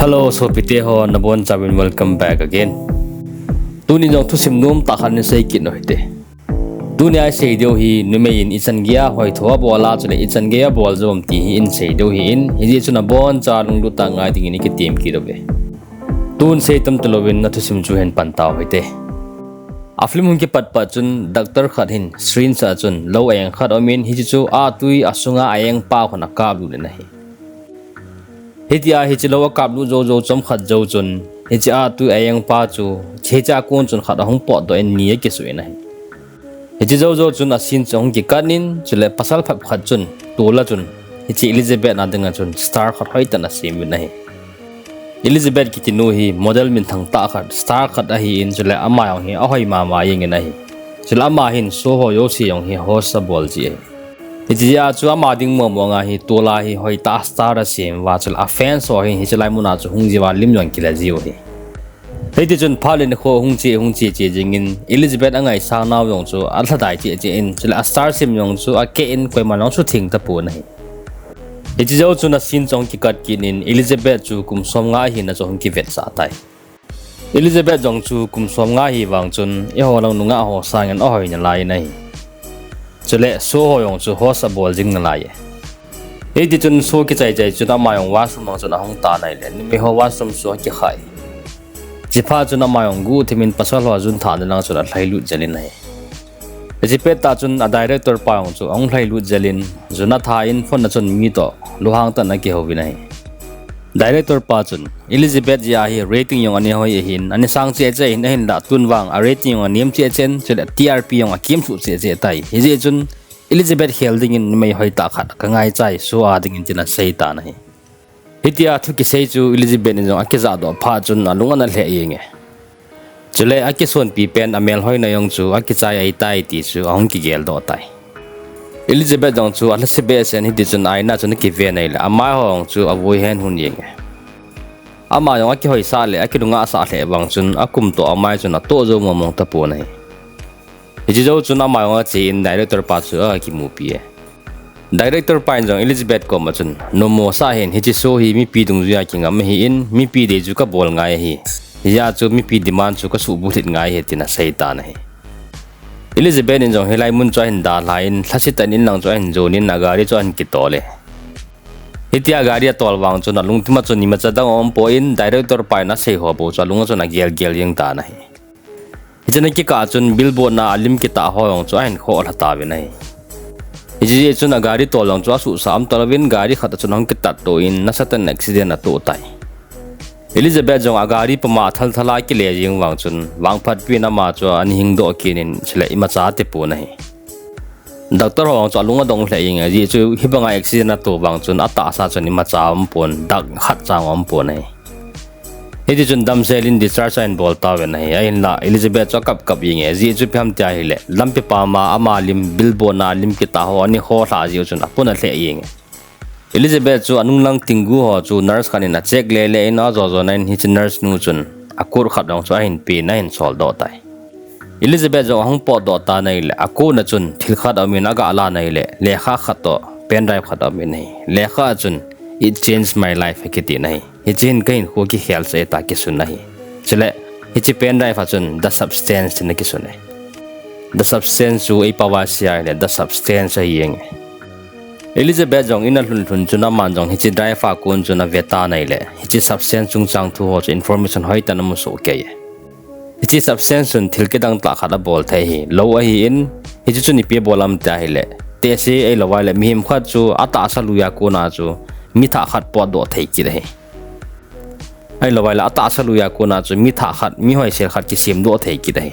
Hello, so pite ho nabon chabin welcome back again. Tuni jong thu sim num ta khan sei kin hoite. Tuni ai sei deu hi numein isan gia hoi thoa bola chule isan gia bol zom ti hi in sei deu hi in hi chuna bon cha lung lu ta ngai ding ni ki team ki dobe. Tun sei tam tulovin na thu sim chu hen pan taw hoite. Aflim hun ki pat pat chun doctor khat hin screen sa chun lo ayang khat omin hi chu a tui asunga ayang pa khona ka lu le nahi. Hitia hichilawa kaplu zo chom khat zo chun hicha tu ayang pa chu checha kon chun khat hong po do en ni ke su na hichi zo chun asin chong ki kanin chule pasal phap khat chun tola chun hichi Elizabeth na denga chun star khat hoi ta na sim na hi Elizabeth ki tinu hi model min thang ta khat star khat a hi in chule ama yong hi a hoi ma yeng na hi chula ma hin so ho yo si yong hi host bol ji Hijia chua ma ding mo nga hi tola hi hoi ta star a sim wa chul a fan so hi hichlai muna chu hung jiwa lim yong kila jiu hi hei chun phalin kho hung chi che jingin Elizabeth angai sa naw yong chu a thadai che in chul a star sim yong chu a ke in koi manong chu thing ta pu na hi hijia chu na sin chong ki kat kin in Elizabeth chu kum som nga hi na chu hung ki vet sa tai Elizabeth jong chu kum som nga hi wang chun e ho long nunga ho sangen a hoi na lai na hi chule so ho yong chu host bol jing na lai e di chun so ki chai chu da ma yong washroom ma chu na hong ta nai le ni me ho washroom so ki khai jipa chu na ma yong gu thimin pasal ho jun tha na chu la thlai lu jalin nai ji pe ta chun a director pa yong chu ong thlai lu jalin juna tha in phone na chun mi to luhang ta na ki ho bi nai director pa chun Elizabeth ya hi rating yong ani hoi hin ani sang che in hin da tunwang a rating yong anem che chen chule TRP yong a kim su che tai hi chun Elizabeth holding in mai hoi ta khat ka ngai chai so a ding in tina sei ta nahi hitia thu ki sei chu Elizabeth ni jong akiza do pha chun alunga na le yenge chule akison pi pen amel hoi na yong chu akichai ai tai ti chu ong ki gel do tai Elizabeth jong chu ala sebe sen hi chun aina chun ki ve nei la ama hong chu avoi hen hun yenge ama yong aki hoi sa le aki dunga sa le wang chun akum to amai chun to zo momong ta po nei hi jo chun ama yong chi in director pa chu a ki mu pi director pa jong Elizabeth ko ma chun no mo sa hen hi chi so hi mi pi dung ya ki ngam hi in mi pi de ju ka bol ngai hi ya chu mi pi demand chu ka su bu thit ngai he tina sei ta nei Elizabeth in jong helai mun chwa hin da lain thasitan in lang chwa hin zonin nagari chwa hin ki tole hitia gari tol wang chuna lungtima chuni ma chadang om po in director pa na sei ho bo cha lunga chuna gel yeng ta na hi hijana ki ka chun billboard na alim ki ta ho yong chwa hin kho la ta we nai hiji chuna gari tol long chwa su sam tolwin gari khata chunang ki tat to in na satan accident na to tai Elizabeth jong agari pama thala ki le jing wang chun wang phat pi na ma cho an hing do kinin chhle ima cha te pu nahi doctor hong cha lunga dong hle ying ji chu hibanga accident na to wang chun ata sa chun ima cha am pon dak khat cha am pon nahi hedi chun dam selin discharge and bol ta we nahi ai la Elizabeth cho kap ying ji chu pham ta hi le lampi pa ma ama lim billboard na lim ki ta ho ani ho la ji chun apuna hle ying Elizabeth chu anung lang tingu ho chu nurse kanina check le ina zo nain hi nurse nu chun akur khat dong chu hin pe na hin sol do tai Elizabeth jo hong po do ta nei le aku na chun thil khat amina ga ala nei le kha khat to pen drive khat amin nei le kha chun it changed my life ekiti nei hi chin kain ho ki health se ta ki sun nahi chile hi chi pen drive chun the substance ne ki sun the substance chu ei pawasia le the substance ai yeng Elizabeth jong ina hlun chuna man jong hichi driver kun chuna veta nei le hichi substance chung chang thu ho information hoi tan mu so ke ye hichi substance sun thil ke dang ta khala bol thai hi lo a hi in hichi chuni pe bolam ta hi le te se ei lo wa le mihim khat chu ata sa lu ya ko na chu mi tha khat po do thai ki re ai lo wa la ata sa lu ya ko na chu mi tha khat mi hoi se khat ki sim do thai ki re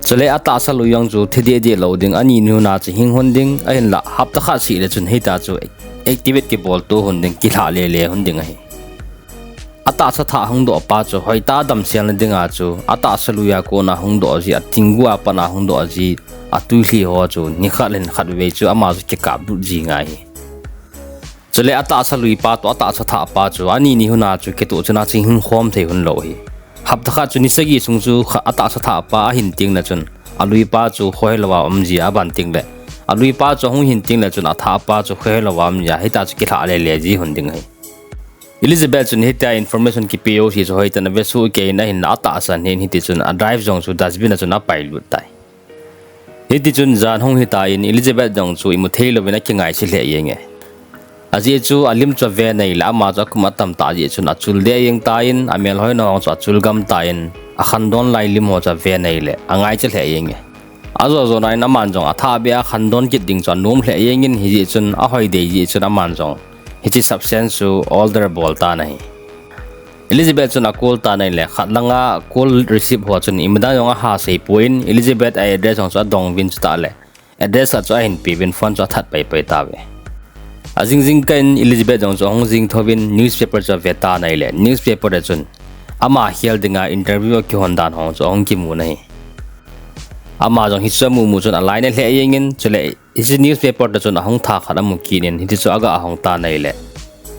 chale ata salu yang chu thidi de loading ani nu na chi hing honding ain la hap ta kha si le chun hei ta chu activate ki bol to honding ki la le honding ai ata sa tha hung do pa chu hoi ta dam sian dinga chu ata salu ya ko na hung do ji atingu apa na hung do ji atu hli ho chu ni khalen khat we chu ama chu ki ka bu ji ngai chale ata salu pa to ata sa tha pa chu ani ni hu na chu ke to chuna chi hing khom thei hun lo hi hap ta kha chu ni sagi sung chu ata sa tha pa hin ting na chun alui pa chu khoi lawa amji aban ting le alui pa chu hung hin ting la chun atha pa chu khoi lawa am ya hita chu ki tha le ji hun ding hai Elizabeth chun hitia information ki PO hi so hoita na vesu ke na hin ata san hin hiti chun a drive jong chu dustbin chun a pilot tai hiti chun jan hong hita in Elizabeth jong chu imu thei lovina ki ngai chi le yenge aji chu alim cho ve nei la ma cha kuma tam ta ji chun achul de yeng ta in amel hoi no cha chul gam ta in a khandon lai lim ho cha ve nei le angai chi le yenge azo zo nai na man jong a tha bia khandon ki ding chon num le yengin hi ji chun a hoi de ji chun a man jong hichi substance to older bolta nahi Elizabeth chuna call ta nai le khatlanga call receive ho chun imda yonga ha sei point Elizabeth ai address ong cha dong vin cha le address cha hin pi vin phone cha that pai pai ta ve ajing jing kan Elizabeth ong hong jing thovin newspaper cha ve ta nai le newspaper de chun ama hial dinga interview ki hondan hong cha hong ki mu nahi ama jong hi chamu mu chun alai ne le yengin chule is newspaper da chun hong tha khada mu kinin hi chu aga hong ta nai le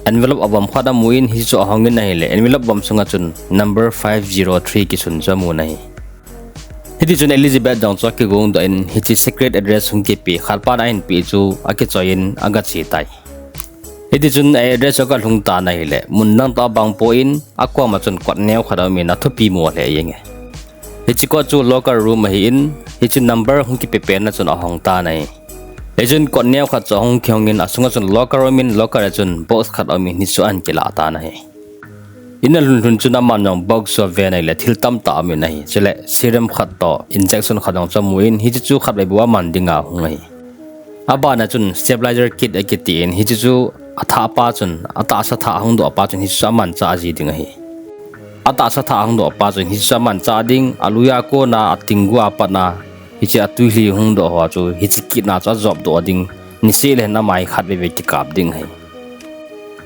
envelope abam khada muin hi chu hong nai le envelope bam sunga chun number 503 ki chun chamu nai hi chun Elizabeth jong chok ki gong da in hi chi secret address hung ki pi khalpa na in pi chu ake choin aga chi tai hi chun address ka hung ta nai le mun nang ta bang po in akwa ma chun kwat neu khada mi na thu pi mo le yenge hi ko chu locker room hi in hi number hung ki pepe na chun ahong ta nai ejun ko neu kha chong khyongin asunga chun locker room in locker chun box khat ami ni chu an kila ta nai inal hun chun man nong box so ve nai le thil tam ta ami nai chele serum khat to injection khadong chamuin hi chu khat bai buwa man dinga hungai aba na chun stabilizer kit akiti in hi chu atha pa chun ata sa tha hong do pa chun hi saman cha ji dinga hi ata sa tha ang do pa chun hi saman cha ding aluya ko na atingwa pa na hi cha tuili hung do ho chu hi chi kit na cha job do ding ni se le na mai khat be ki kap ding hai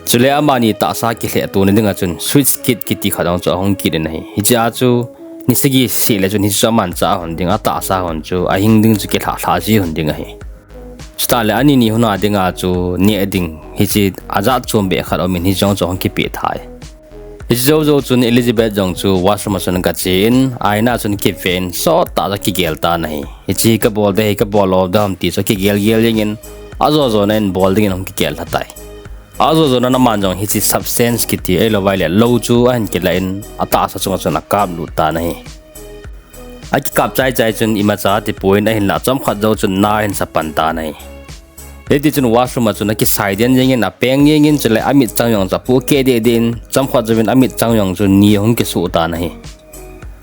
chule amani ta sa ki le tu ni dinga chun switch kit ki ti khadang cha hong ki de nei hi cha chu ni se gi se le chun hi saman cha hon ding ata sa hon chu a hing ding chu ki tha ji hon ding hai stale ani ni huna dinga chu ni ading hi chi azat chom be khat omin hi jong chong ki pe thai Zo chun Elizabeth jong chu washroom chun ka chin aina chun ki fen so ta da ki gel ta nahi hi ka bol de ka bol of dam ti so ki gel yengin azo nen bol ding hom ki gel hatai azo na man jong hi chi substance ki ti elo vai le lo chu an ki lain ata sa chung chun kap lu ta nahi a ki kap chai chun ima cha ti point a hin la chom khat zo chun na hin sa pan ta nahi Hedi chun washroom chun ki side yengin na peng yengin chule amit changyong cha pu ke de din cham khat jawin amit changyong chun ni hong ki su ta nahi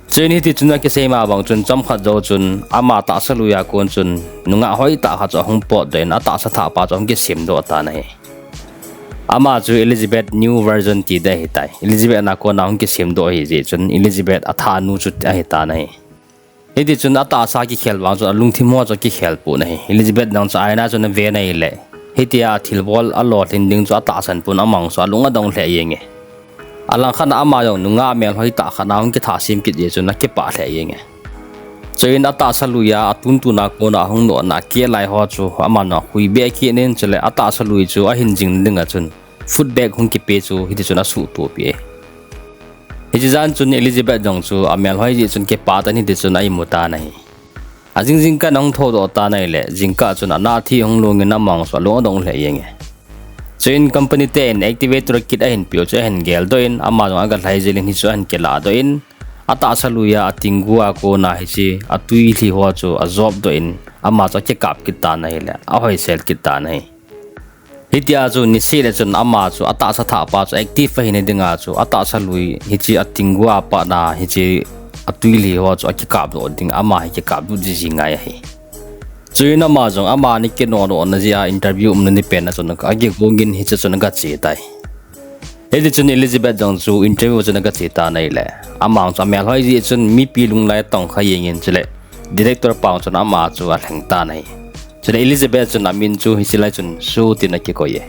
chen hi ti chun ki seima bang chun cham khat jaw chun ama ta salu ya kon chun nunga hoi ta kha cha hong po den ata sa tha pa chong ki sim do ta nahi ama chu Elizabeth new version ti da hi tai Elizabeth na ko na hong ki sim do hi je chun Elizabeth atha nu chu ta hi ta nahi Hedi chun ata sa ki khel wang chu lung thi mo chu ki khel pu nahi Elizabeth nang cha aina chun ve nei le hetia thilbol a lot in ding chu ata san pun amang so lunga dong hle yenge alang khan ama yong nunga mel hoi ta khana hong ki tha sim ki je chun ki pa hle yenge choin ata saluya atun tu na ko na hong no na ke lai ho chu ama na hui be ki nen chele ata salui chu a hin jing dinga chun food bag hong ki pe chu hedi chuna su tu pi Hijizan chun Elizabeth jong chu amel hoi ji chun ke pa ta ni de chun ai muta nahi ajing jing ka nong tho do ta nai le jingka chun ana thi hong long na mang so lo dong le yenge chain company ten activator kit a hin pio cha hen gel do in ama jong aga lai jelin hi chuan ke la do in ata saluya atingua ko na hi chi atui li ho chu a job do in ama cha ke kap ki ta nai le a hoi sel ki ta nai Hitia chu ni se le chun ama chu ata sa tha pa chu active fa hin dinga chu ata sa lui hi chi atingwa pa na hi chi atui li ho chu ki kap do ding ama hi ki kap du ji jinga ya hi chuina ma jong ama ni ke no no na ji a interview ni pen na chun ka ge gongin hi chun ga chi tai Hedi chun Elizabeth jong chu interview chun ga chi ta nai le ama chu mel hoi ji chun mi pi lung lai tong kha yengin chule director pa chun ama chu a thang ta nai Chile Elizabeth chun amin chu hi silai chun su tin ki ko ye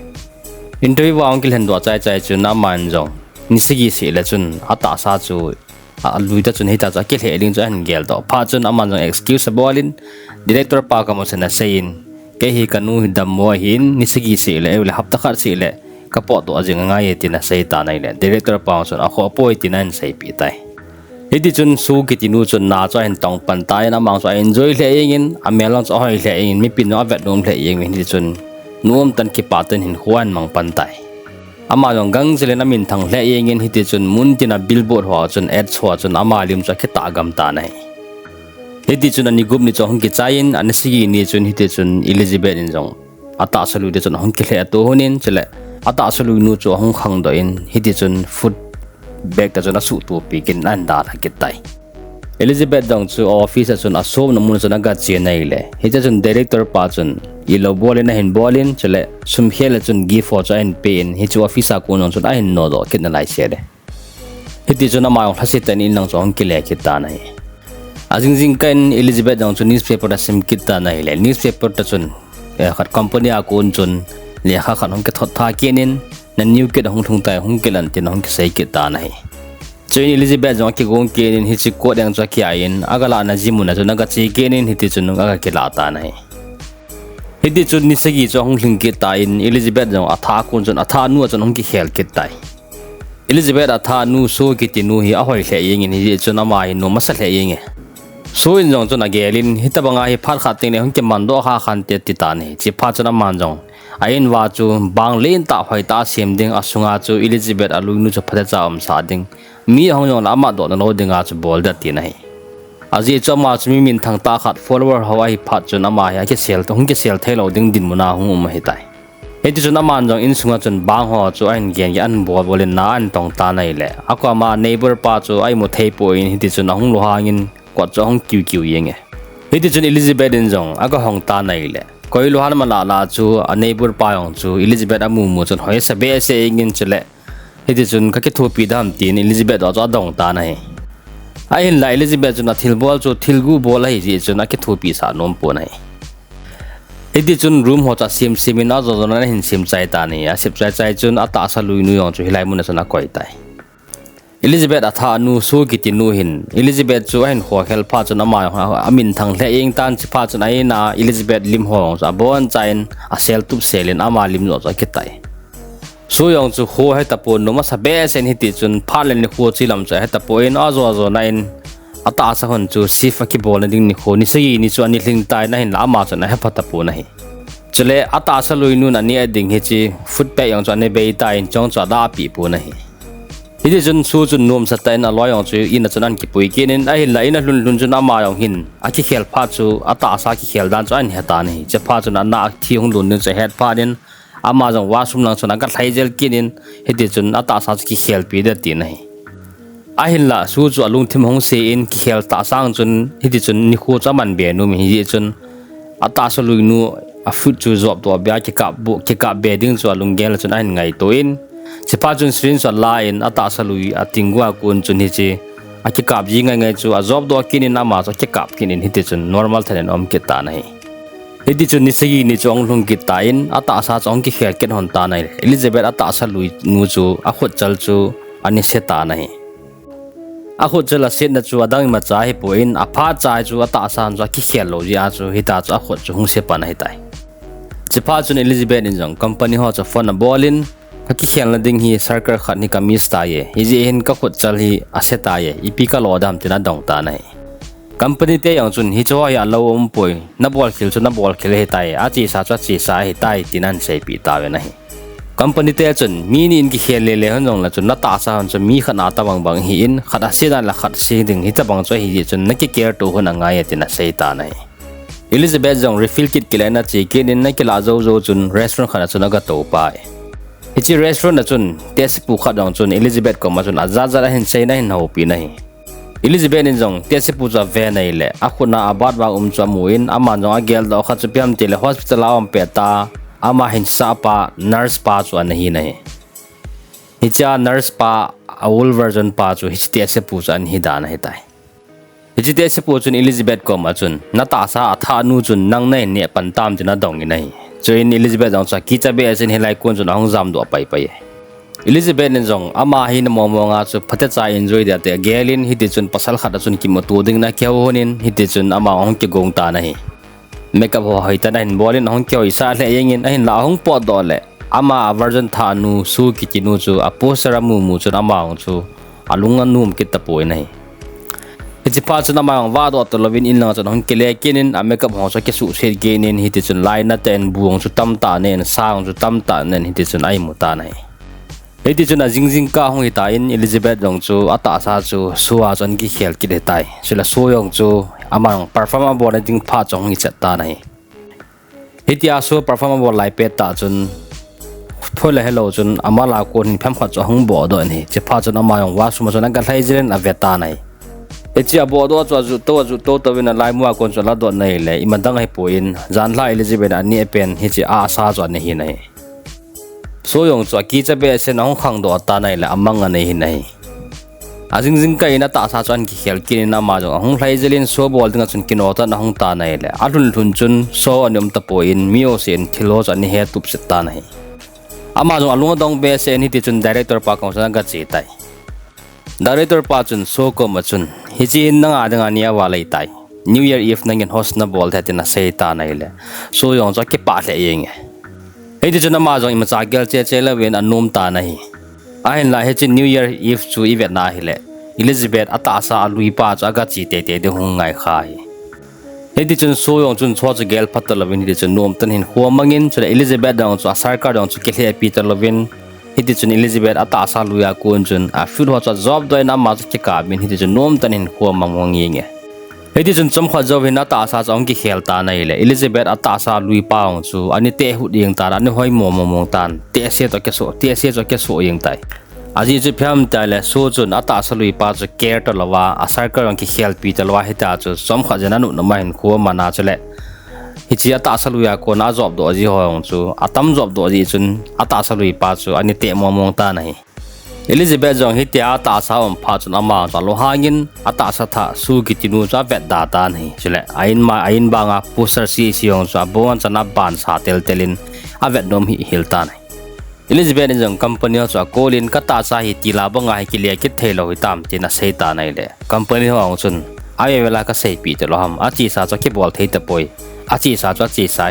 interview wa ongkil hen do chai chun na man jong ni sigi si le chun ata sa chu a lui ta chun hita cha ke le ling chu an gel do pha chun aman jong excuse bolin director pa ka mo sen sein ke hi kanu dam mo hin ni sigi si le hapta khar si le ka po to ajing nga ye tin sei ta nai le director pa chun a kho poi tin an sei pi tai Hedi chun su ki tinu chun na cho hen tong pan tai na mang so enjoy le yengin amelang so hoi le yengin mi pin no vet dom le yengin hedi chun nuam tan ki paten hin huan mang pan tai ama jong gang zele na min thang hle yengin hiti chun mun tina billboard ho chun ad chho chun ama lim cha khita gam ta nai hiti chun ani gup ni chong ki chain an sigi ni chun hiti chun Elizabeth in jong ata salu de chun hong ki hle to honin chele ata salu nu chu hong khang do in hiti chun food bag ta chun asu tu pi kin an da la ki tai Elizabeth dong chu office chun asom na mun chun aga che nai le hiti chun director pa chun ilo bolin na hin bolin chele sum hel chun gi for cha en pain hi chu office a kun chun a hin no do kin na lai se de hiti chun ma yong thasit tan in lang chong ki le ki ta nai ajing jing kan Elizabeth dong chu newspaper da sim ki ta nai le newspaper ta chun khat company a kun chun le kha khan hong ke thot tha kenin na new ke hong thung tai hong ke lan tin hong ke sei ki ta nai chuin Elizabeth jong ki gong kenin hi chi ko dang cha ki ain agala na jimuna chun aga chi kenin hiti chun aga ke la ta nai hiti chun ni segi cho hong hling ki ta in Elizabeth jong atha kun chun atha nu chun hong ki hel ki tai Elizabeth atha nu so ki ti nu hi a hoi hle yeng in hi chun ama hi no masal hle yeng so in jong chun agelin hita banga hi phal kha ting ne hong ki man do kha khan te ti ta ni chi pha chuna man jong ain wa chu bang len ta hoi ta sem ding asunga chu Elizabeth alu nu chu phata cha sa ding mi hong jong lama do no dinga chu bol da ti nai aji chama chumi min thang ta khat follower hawai phat chun ama ya ke sel to hung ke sel thelo ding din muna hung um hi tai heti chun aman jong in sunga chun bang ho chu ain gen ya an bol bolin na an tong ta nai le akwa ma neighbor pa chu ai mo thei po in heti chun hung lo hangin kwa chu hung kiu kiu yenge heti chun Elizabeth in jong aga hong ta nai le koi lo han ma la chu a neighbor pa yong chu Elizabeth amu mu chun hoi sa be se ingin chule heti chun ka ke thopi dam tin Elizabeth o dong ta nai ahin la Elizabeth chuna thilbol chu thilgu bol hi ji chuna ke thopi sa nom po nai edi chun room ho cha sim seminar zo na hin sim chai ta ni a sip chai chun ata sa lui nu yong chu hilai mun chuna koi tai Elizabeth atha nu so ki ti nu hin Elizabeth chu hin ho hel pha chuna ma amin thang hle eng tan chi pha chuna ai na Elizabeth lim ho cha bon chain a sel tup selen ama lim no cha ki tai so yong chu ho he tapo no ma sabe sen hi ti chun phalen ni ho chi lam cha he tapo in azo nain ata sa hon chu sifa ki bol ding ni kho ni sei ni chu ani hling tai na hin lama cha na he pha tapo na hi chele ata sa lui nu na ni ading hi chi foot pe yong cha ne be tai in chong cha da pi pu na hi hi chun su chun nom sa tai na lo yong chu in na chunan ki pui kenin a hin la in lun chun ama yong hin a ki khel pha chu ata sa ki khel dan chu an he ta ni che pha chu na thi hung lun ni che het pha din ama jong wasum lang chuna ka thaijel kinin heti chun ata sa ki khel pi da ti nai ahin la su chu alung thim hong se in ki khel ta sang chun heti chun ni khu chaman be nu mi hi chun ata sa lui nu a fut chu job to bya ki ka be ding chu alung gel chun an ngai to in chipa chun srin sa la in ata sa lui a tingwa kun chun hi chi a ki kap ji ngai chu a job do kinin ama so ki kap kinin heti chun normal thanen om ki ta nai heti chun ni segi ni chong lung ki tain ata sa chong ki khel ken hon ta nai Elizabeth ata sa lui nu chu a khot chal chu ani se ta nai a khot chala se na chu adang ma cha hi poin a pha cha chu ata sa cha ki khel lo ya chu hita chu a khot chu hung se pa nai tai chipa chun Elizabeth in jong company ho cha phone bolin ka ki khel na ding hi sarkar khat ni kamis ta ye hi je hin ka khot chal hi a se ta ye ipi ka lo dam tina dong ta nai company te yang chun hi chaw ya lo poi na bol khil chu na bol khil he tai a chi sa hi tai tinan sei pi ta we na hi company te chun mi ni in ki khel le han jong la chun na ta sa han chu mi khana ta bang hi in khada se dan la khat se ding hi ta bang chu hi chun na ki care to hona nga ya tina sei ta nai Elizabeth jong refill kit kilena chi kin in na ki la zo chun restaurant khana chun ga to pa hi chi restaurant na chun test pu kha dong chun Elizabeth ko ma chun aza hin sei na hin ho pi na hi Elizabeth in jong tese puja ve nei le akhuna abat ba chamuin ama jong agel do kha chupiam tele hospital awam peta ama hin sa pa nurse pa chu an hi nei hicha nurse pa awul version pa chu hi tese puja an hi dan hi tai hi tese pu chun Elizabeth ko ma chun na ta sa atha nu chun nang nei ne pan tam chuna dong nei chuin Elizabeth jong cha ki cha be asin helai kun chun hong jam do pai pai Elizabeth in jong ama hi na momonga chu phate cha enjoy da te gelin hi ti chun pasal khata chun ki mo tu ding na kya honin hi ti chun ama hong ki gong ta na hi makeup ho hai ta hin bolin hong kyo isa le yengin ahin la hong po do le ama version tha nu su ki ti nu chu a poster mu chu ama hong chu alunga num ki ta poi nai hi pa chu na ma hong wa do to lovin in la chu hong ki le kinin a makeup ho so ki su se genin hi ti chun line na ten buong chu tam ta nen sang chu tam ta nen hi ti chun ai mu ta nai hei ti chun a jing ka hong hi ta in Elizabeth jong chu ata sa chu suwa chon ki khel ki de tai sila so yong chu amang performa bo na ding pha chong hi chat ta nai hei ti a so performa bo lai pe ta chun phole hello chun amala ko ni pham kha cho hong bo do ni che pha chun ama yong wa su ma chon ga thai jiren a veta nai echi abo do chu to win a lai mu a kon chola do nei le imandang hai poin jan la Elizabeth ani pen hi chi a sa cho ne hi nei so yong chu ki cha be se nong khang do ta nei le amang nei hi nei ajing kai na ta sa chan ki khel kin na ma jong hong lai jelin so bol dinga chun kino ta na hong ta nei le adul thun chun so anom ta poin mio sen thilo cha ni he tup se ta nei ama jong alung dong be se ni ti chun director pa kong sa ga chi tai director pa chun so ko ma chun hi chi na nga dang ania wa lai tai New Year Eve nangin host na bol that na sei ta nei le so yong cha ki pa le yeng hei ti chun ma jong im cha gel che la wen anom ta nei ain la he chi New Year Eve chu event na hi le Elizabeth ata sa lui pa cha ga chi te de hung ngai khai hei ti chun so yong chun chho cha gel phat la wen hi chun nom tan hin ho mangin chu Elizabeth dang chu sarkar dang chu ke le Peter lovin hiti chun Elizabeth ata sa luya kun chun a fil ho cha job doi na ma chi ka min hiti chun nom tanin ko mangwang yenge hiti chun chom kha job hin ata sa chong ki khel ta nai le Elizabeth ata sa lui paung chu ani te hu ding ta ani hoi mo tan te se to ke so yeng tai aji chu pham ta le so chun ata sa lui pa chu care to lawa a sarkar ki khel pi ta lawa hita chu chom kha jana nu na main ko mana chale hichi ata saluya ko na job do ji hoyong chu atam job do ji chun ata salui pa chu ani te momong ta nahi Elizabeth jong hi te ata sa om pha chun ama cha lo hangin ata sa tha su ki tinu cha vet da ta nahi chile ain ba nga poster si yong cha bon chana ban sa telin a vet dom hi hil ta nahi Elizabeth jong company cha kolin ka ta sa hi tila ba nga hi ki le ki thelo hi tam ti na sei ta nai le company ho chun ai wela ka sei pi te lo ham a chi sa cha ki bol thei ta poi achi sa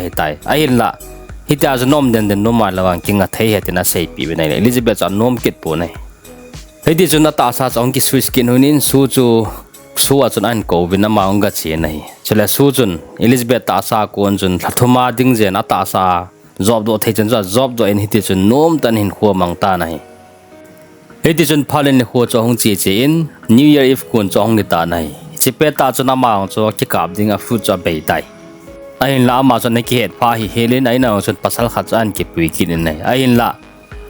hi tai ahin la hita az nom den normal lawang kinga thei hetina sei pi benai Elizabeth an nom kit po nei hedi chuna ta sa chong ki swiss kin hunin su a chun an ko vina ma ong ga che nei chela su chun Elizabeth ta sa kon chun thuma ding jen ata sa job do thei chun job do en hiti chun nom tan hin kho mang ta nai hedi chun phalen ho cho hong che in New Year Eve kun chong ni ta nai chipe ta chuna ma ong cho ki kap ding a fu cho bei tai ahin la ama cho ne ki het pha hi helin aina chun pasal khat chan ki pui kin nei ahin la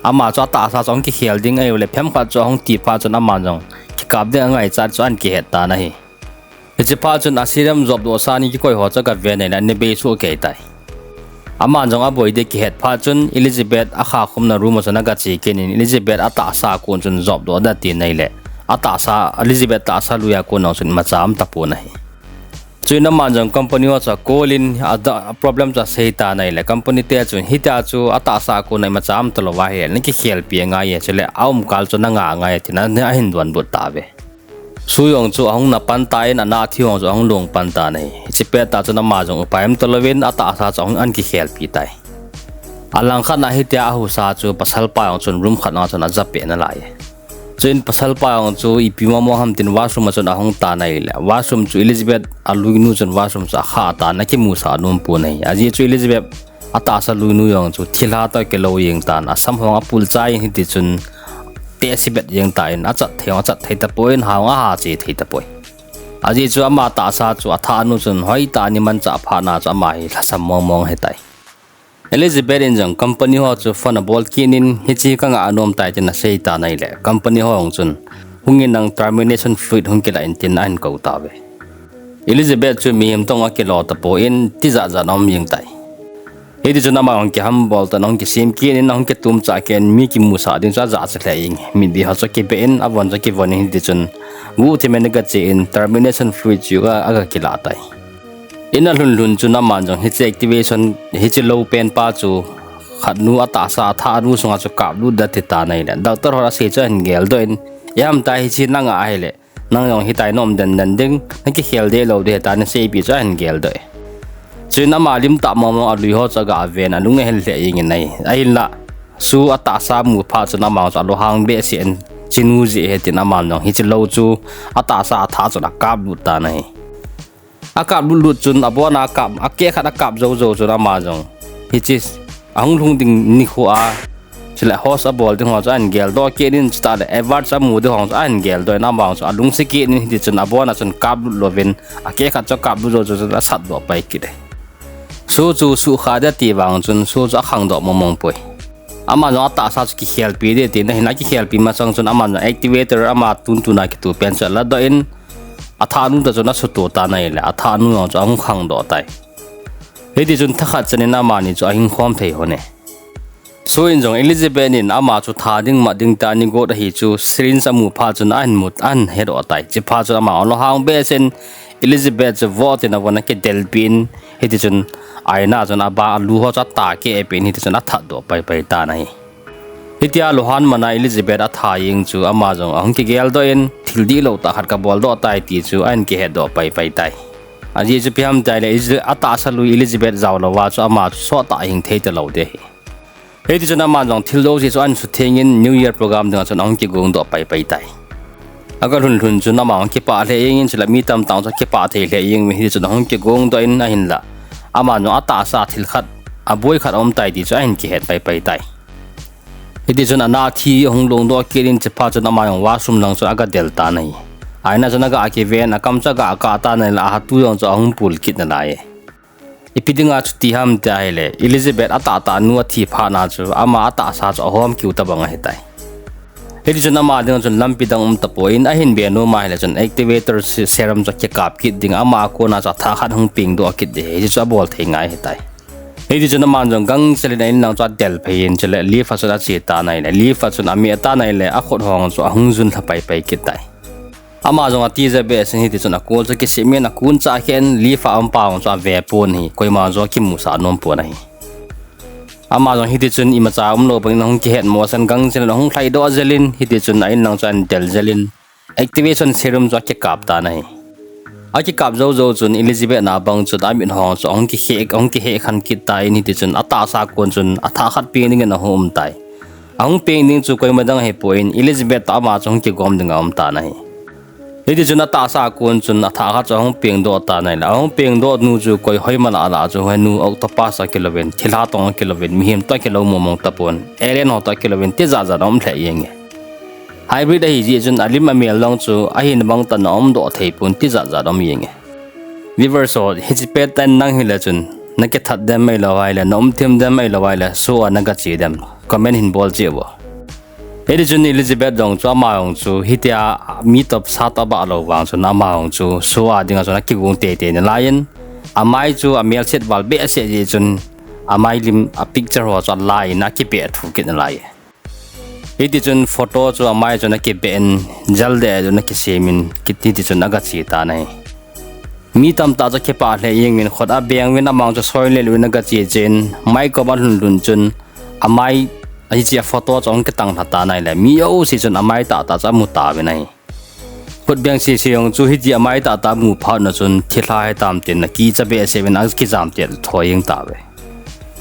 ama cho ta sa chong ki khel ding ai le phem khat cho hong ti pha chun ama jong ki kap de angai cha chan ki het ta nahi chi pha chun asiram job do sa ni ki koi ho cha ka ve nei na ne be su ke tai ama jong a boi de ki het pha chun Elizabeth a kha khum na room chana ga chi kin Elizabeth ata sa kun chun job do da ti nei le ata sa Elizabeth ta sa luya ko na chun ma cham ta pu nahi chuina manjang company wa cha kolin ada problem cha seita nai le company te chun hita chu ata sa ko nai ma cham to wa he ne ki khel pi nga ye chele aum kal chu na nga nga ye tina ne hin don bu ta ve suyong chu hong na pan tai na na thi hong chu hong long pan ta nei chi pe ta chu na ma jong paim to lovin ata sa chong an ki khel pi tai alang khan na hitia hu sa chu pasal pa ong chun room khat na chun a ja pe na la ye chuin pasal pa ong chu ipi mo ham tin washroom chun a hong ta nai le washroom chu Elizabeth aluinu chun washroom cha kha ta na ki mu sa num pu nei aji chu Elizabeth ata sa luinu yong chu thila ta ke lo yeng ta na sam hong a pul chai hi ti chun te sibet yeng ta in a chat thei ta poin hawa ha chi thei ta poi aji chu ama ta sa chu atha nu chun hoi ta ni man cha pha na cha ma hi thasam mong he tai Elizabeth in jong company ho chu fana bol kinin hi chi ka nga anom tai tin na sei ta nai le company ho ong chun hungin nang termination fluid hung ke la in tin an ko ta ve Elizabeth chu mi hem tong a ke lo ta po in ti za nom yeng tai he di chuna ma ong ke ham bol ta nong ke sim kinin nong ke tum cha ken mi ki mu sa din cha za cha ing mi bi ha cha ke pe in avon cha ke von hi di chun wu ti men ga che in termination fluid chu ga aga ki la tai ina lun chu na man jong hi activation hi chi low pen pa chu khatnu ata sa tha ru sunga chu kap lu da ti ta nei le doctor hora se chen gel do in yam ta hi chi na nga ai le nang yong hi tai nom den ding na ki khel de lo de ta na se bi chen gel do chu na ma lim ta mo mo lui ho cha ga ven anu nge hel le ing nei ai la su ata sa mu pha chu na ma cha lo hang be sen chinu ji he ti na ma nong hi chi lo chu ata sa tha chu na kap lu ta nei akap lu chun abona kap ake khat akap zo chuna ma jong hi chi ahung lung ding ni kho a chile host a bol ding ho cha an gel do ke din sta le ever cha mu de hong cha an gel do na bang cha lung se ki ni ti chun abona chun kap lovin a ke kha cha kap lu zo cha sat do pai ki de su chu su kha da ti wang chun su cha khang do mong poi ama no ta sa ki help pi de ti na hina ki help pi ma sang chun ama no activator ama tun tu na ki tu pen cha la do in atha nu da chuna su to ta nai le atha nu no cha hong khang do tai he ti chun thakha chane na ma ni chu a hing khom thei ho ne so in jong Elizabeth in ama chu tha ding ma ding ta ni go da hi chu srin samu pha chun an mut an he ro tai chi pha chu ama lo hang be sen Elizabeth vote in a wana ke delpin he ti chun aina chun aba lu ho cha ta ke e pe ni ti chun a tha do pai pai ta nai hitia lohan mana Elizabeth a tha ying chu ama jong ang ke gel do en thildi lo ta khat ka bol do tai ti chu an ke he do pai pai tai aji chu piam tai le ata sa lu Elizabeth zaw lo wa chu ama so ta hing thei te lo de he ti chun ama jong thil do ji chu an su thengin new year program dang chun ang ke gong do pai pai tai agar hun chu na ma ang ke pa le ying chula mi tam tang cha ke pa thei le ying mi hi chu ang ke gong do in a hin la ama no ata sa thil khat a boi khat om tai ti chu an ke het pai pai tai it is an anathi hong long do kirin chipa chuna ma yong washroom lang chu aga delta nai aina chuna ga ake ven akam cha ga ka ta nai la ha tu yong chu hong pul kit na lai ipidinga chu ti ham ta hele Elizabeth ata ta nu thi pha na chu ama ata sa chu hom kyu ta bang hetai hedi chuna ma ding chun lampi dang ta poin a hin be no ma hele chun activator serum cha ke kap kit ding ama ko na cha tha khat hong ping do kit de hi chu bol thei ngai hetai he ti chuna man jong gang sele nai nang cha del phein chele li fa cha chi ta nai le li fa chun ami ta nai le a khot hong chu ahung jun thapai pai ki tai ama jong ati je be sen hi ti chuna kol cha ki semen a kun cha hen li fa am pa ong cha ve pon hi koi ma zo ki mu sa nom po nai ama jong hi ti chun i ma cha lo pang nong ki het mo san gang sele hong thlai do zelin hi ti chun ai nang chan del zelin activation serum cha ki kap ta nai aki kap zo zo chun Elizabeth na bang chu da min hong so ong ki he khan ki tai ni ti chun ata sa kon chun atha khat pe ning na hom tai ong pe ning chu koi madang he point Elizabeth ta ma chong ki gom ding am ta nai he ti chun ata sa kon chun atha kha chong peng do ta nai la ong peng do nu chu koi hoi ma la chu he nu ok ta pa sa kiloven thila tong kiloven mi hem ta kilo mo mong ta pon elen ho ta kiloven ti za za dom the yeng hybrid hi ji chun alim amel long chu a hin bang tan om do thei pun ti za za dom yeng liver so hi pet tan nang hi la chun na ke that dem mai lo wai la nom them dem mai lo wai la so na ga chi dem comment hin bol chi bo he chun Elizabeth dong chu ma ong chu hi tia mi top sa ta ba lo wang chu na ma ong chu so a ding chu na ki gung te te na lion amai chu amel set wal be se ji chun amai lim a picture ho cha lai na ki pe thu ki na lai iti chun photo chu amai chuna ki ben jalde chuna ki semin kiti ti chun aga chi ta nai mi tam ta cha ke pa le yeng min khoda beng win amang chu soil le win aga chi chen mai ko ban lun chun amai ai chi photo chong ke tang ta nai le mi o si chun amai ta ta cha mu ta be nai khut beng si siong chu hi ji amai ta ta mu pha na chun thila hai tam tin na ki cha be seven as ki jam te thoyeng ta be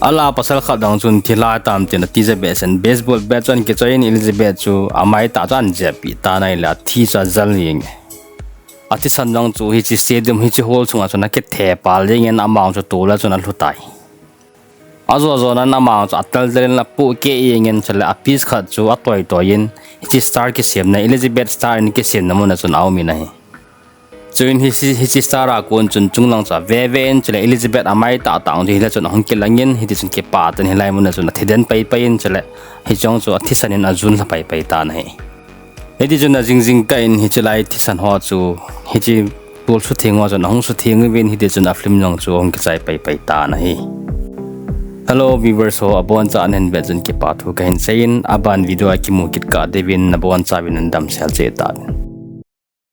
ala pasal kha dang chun thila tam tin ti je be sen baseball bat chon ke chain Elizabeth chu amai ta chan je pi ta nai la thi cha zal yeng ati san dang chu hi chi stadium hi chi hol chunga chuna ke the pal yeng en amang chu to la chuna hlutai azo zo na namang chu atal zel la pu ke yeng en chala apis kha chu atoi toyin hi star ke sem na Elizabeth star ni ke sem na mo na chun au mi nai chun hi star a kon chun chunglang cha ve en chale Elizabeth amai ta taung hi la chun hong ke langin hi chun ke pa tan hi lai mo na chun thiden pai pai in chale hi chong chu athisanin ajun la pai pai ta nai hi chun na jing ka in hi chalai thisan ho chu hi chi bol su thengwa chun hong su theng wen hi chun a film long chu hong ke chai pai pai ta nai hello viewers ho abon cha anen bejun ke pa thu kain sein aban video ki mu kit ka devin na bon cha bin dam sel che ta